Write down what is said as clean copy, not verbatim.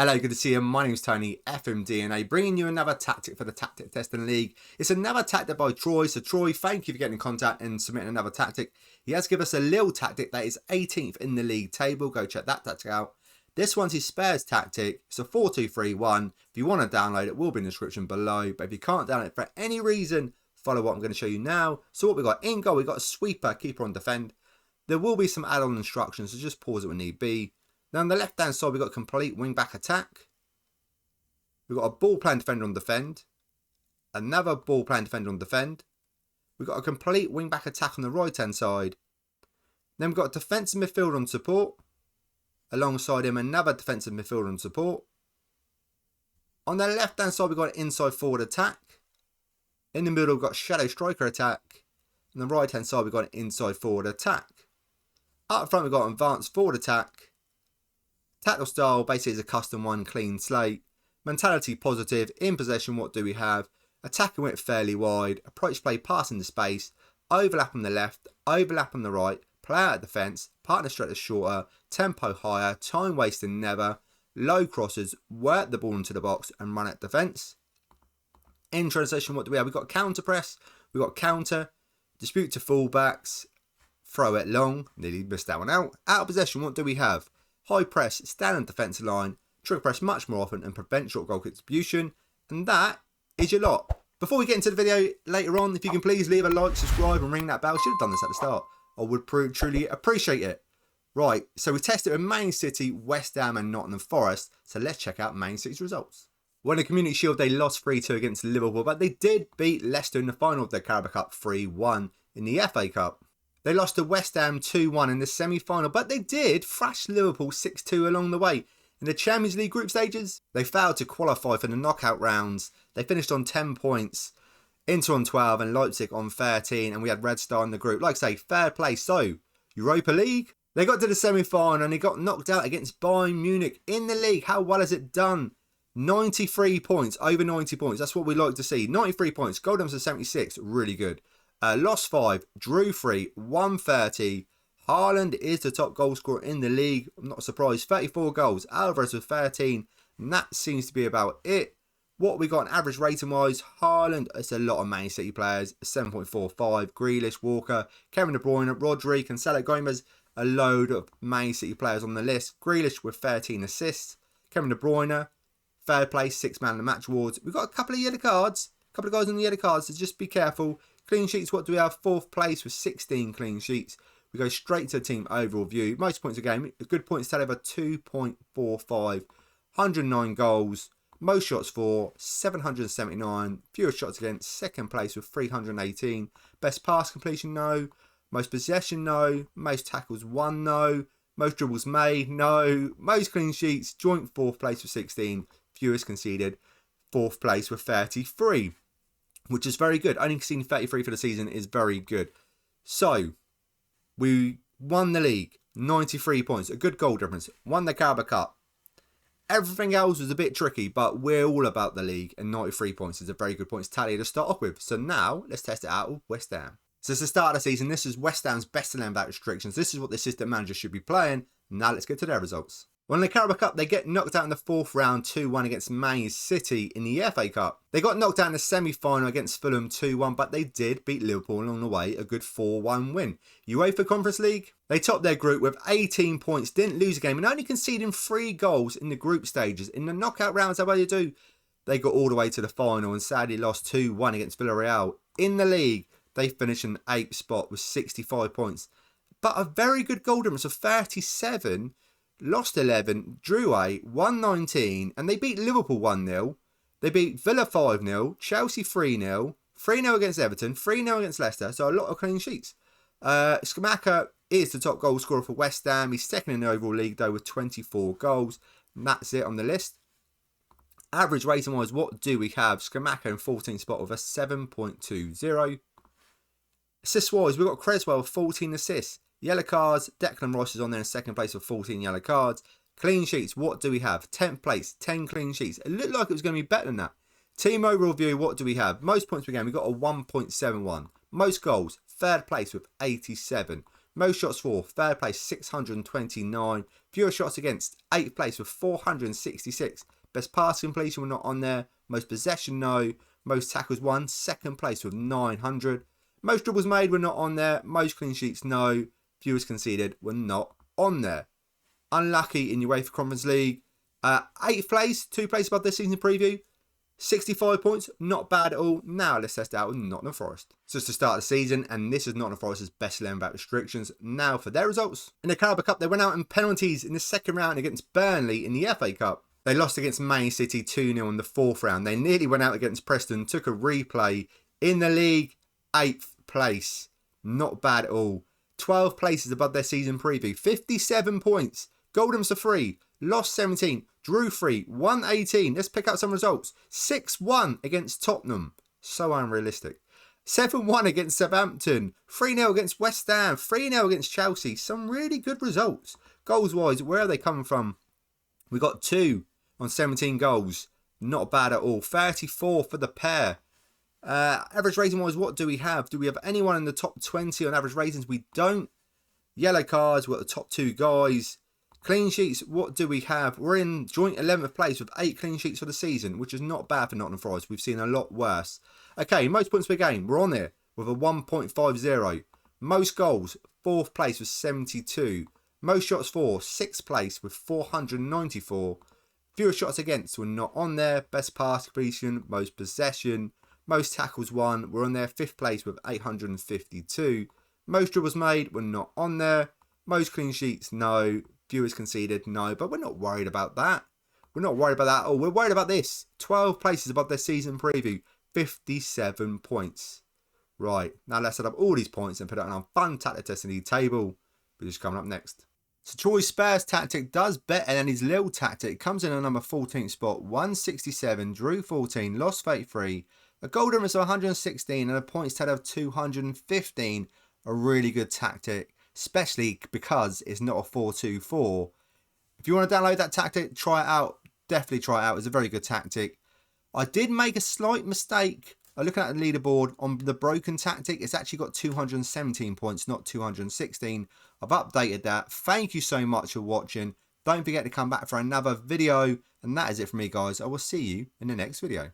Hello, good to see you. My name's Tony, FMDNA, bringing you another tactic for the Tactic Testing League. It's another tactic by Troy. So Troy, thank you for getting in contact and submitting another tactic. He has given us a little tactic that is 18th in the league table. Go check that tactic out. This one's his SPURS tactic. It's a 4-2-3-1. If you want to download it, will be in the description below. But if you can't download it for any reason, follow what I'm going to show you now. So what we got in goal, we got a sweeper, keeper on defend. There will be some add-on instructions, so just pause it when need be. Now on the left-hand side, we've got complete wing-back attack. We've got a ball-playing defender on defend. Another ball-playing defender on defend. We've got a complete wing-back attack on the right-hand side. Then we've got a defensive midfielder on support. Alongside him, another defensive midfielder on support. On the left-hand side, we've got an inside forward attack. In the middle, we've got shadow striker attack. On the right-hand side, we've got an inside forward attack. Up front, we've got advanced forward attack. Tactical style basically is a custom one, clean slate. Mentality positive. In possession, what do we have? Attacking width fairly wide. Approach play passing the space. Overlap on the left. Overlap on the right. Play out of defence. Partner stretch shorter. Tempo higher. Time wasting never. Low crosses. Work the ball into the box and run at defence. In transition, what do we have? We've got counter press. We've got counter. Dispute to fullbacks. Throw it long. Nearly missed that one out. Out of possession, what do we have? High press, stand on defensive line, trigger press much more often and prevent short goal distribution. And that is your lot. Before we get into the video later on, if you can please leave a like, subscribe and ring that bell. Should have done this at the start. I would truly appreciate it. Right, so we tested with Man City, West Ham and Nottingham Forest. So let's check out Man City's results. Well, in the Community Shield, they lost 3-2 against Liverpool, but they did beat Leicester in the final of the Carabao Cup 3-1 in the FA Cup. They lost to West Ham 2-1 in the semi-final, but they did thrash Liverpool 6-2 along the way. In the Champions League group stages, they failed to qualify for the knockout rounds. They finished on 10 points, Inter on 12 and Leipzig on 13, and we had Red Star in the group. Like I say, fair play. So, Europa League, they got to the semi-final and they got knocked out against Bayern Munich in the league. How well has it done? 93 points, over 90 points. That's what we like to see. 93 points, goal difference of 76, really good. Lost 5, drew 3, 130. Haaland is the top goal scorer in the league. I'm not surprised. 34 goals. Alvarez with 13. And that seems to be about it. What we got average rating wise, Haaland, it's a lot of Man City players. 7.45. Grealish, Walker, Kevin De Bruyne, Rodri, Cancelo, Gomez. A load of Man City players on the list. Grealish with 13 assists. Kevin De Bruyne, fair play, 6 man of the match awards. We've got a couple of yellow cards. A couple of guys on the yellow cards, so just be careful. Clean sheets, what do we have? 4th place with 16 clean sheets. We go straight to the team overall view. Most points a game. A good points tally over 2.45. 109 goals. Most shots for 779. Fewest shots against. 2nd place with 318. Best pass completion, no. Most possession, no. Most tackles, 1, no. Most dribbles made, no. Most clean sheets. Joint 4th place with 16. Fewest conceded. 4th place with 33. Which is very good. Only conceding 33 for the season is very good. So, we won the league. 93 points. A good goal difference. Won the Carabao Cup. Everything else was a bit tricky, but we're all about the league. And 93 points is a very good points tally to start off with. So now, let's test it out with West Ham. So it's the start of the season. This is West Ham's best 11 without restrictions. This is what the assistant manager should be playing. Now let's get to their results. Well, in the Carabao Cup, they get knocked out in the 4th round 2-1 against Man City in the FA Cup. They got knocked out in the semi-final against Fulham 2-1, but they did beat Liverpool along the way, a good 4-1 win. UEFA Conference League, they topped their group with 18 points, didn't lose a game, and only conceding 3 goals in the group stages. In the knockout rounds, how well you do? They got all the way to the final and sadly lost 2-1 against Villarreal. In the league, they finished in the 8th spot with 65 points. But a very good goal difference of 37. Lost 11, drew 8, won 19, and they beat Liverpool 1-0. They beat Villa 5-0, Chelsea 3-0, 3-0 against Everton, 3-0 against Leicester, so a lot of clean sheets. Skamaka is the top goal scorer for West Ham. He's 2nd in the overall league, though, with 24 goals. And that's it on the list. Average rating wise, what do we have? Skamaka in 14th spot with a 7.20. Assist wise, we've got Creswell with 14 assists. Yellow cards, Declan Rice is on there in 2nd place with 14 yellow cards. Clean sheets, what do we have? 10th place, 10 clean sheets. It looked like it was going to be better than that. Team overall view, what do we have? Most points per game, we've got a 1.71. Most goals, 3rd place with 87. Most shots for, 3rd place 629. Fewer shots against, 8th place with 466. Best pass completion, we're not on there. Most possession, no. Most tackles won, 2nd place with 900. Most dribbles made, we're not on there. Most clean sheets, no. Fewest conceded, we're not on there. Unlucky in UEFA Conference League. 8th place, 2 places above this season preview. 65 points, not bad at all. Now let's test it out with Nottingham Forest. So it's the start of the season, and this is Nottingham Forest's best 11 without restrictions. Now for their results. In the Carabao Cup, they went out in penalties in the 2nd round against Burnley in the FA Cup. They lost against Man City 2-0 in the 4th round. They nearly went out against Preston, took a replay. In the league, 8th place. Not bad at all. 12 places above their season preview. 57 points. Goldham's to 3. Lost 17. Drew 3. Won 18. Let's pick out some results. 6-1 against Tottenham. So unrealistic. 7-1 against Southampton. 3-0 against West Ham. 3-0 against Chelsea. Some really good results. Goals-wise, where are they coming from? We got 2 on 17 goals. Not bad at all. 34 for the pair. Average rating-wise, what do we have? Do we have anyone in the top 20 on average ratings? We don't. Yellow cards, we've got the top 2 guys. Clean sheets, what do we have? We're in joint 11th place with 8 clean sheets for the season, which is not bad for Nottingham Forest. We've seen a lot worse. Okay, most points per game, we're on there with a 1.50. Most goals, 4th place with 72. Most shots for, 6th place with 494. Fewer shots against, we're not on there. Best pass completion, most possession. Most tackles won, we're on there. 5th place with 852. Most dribbles made, we're not on there. Most clean sheets, no. Viewers conceded, no, but we're not worried about that. We're not worried about that at all. We're worried about this. 12 places above their season preview. 57 points. Right, now let's add up all these points and put it on our fun tactic testing league table, which is coming up next. So Troy's Spurs tactic does better than his little tactic. Comes in at number 14th spot, 167, drew 14, lost 33, a goal difference of 116 and a points total of 215. A really good tactic, especially because it's not a 4-2-4. If you want to download that tactic, try it out. Definitely try it out. It's a very good tactic. I did make a slight mistake. Looking at the leaderboard on the broken tactic, it's actually got 217 points, not 216. I've updated that. Thank you so much for watching. Don't forget to come back for another video. And that is it from me, guys. I will see you in the next video.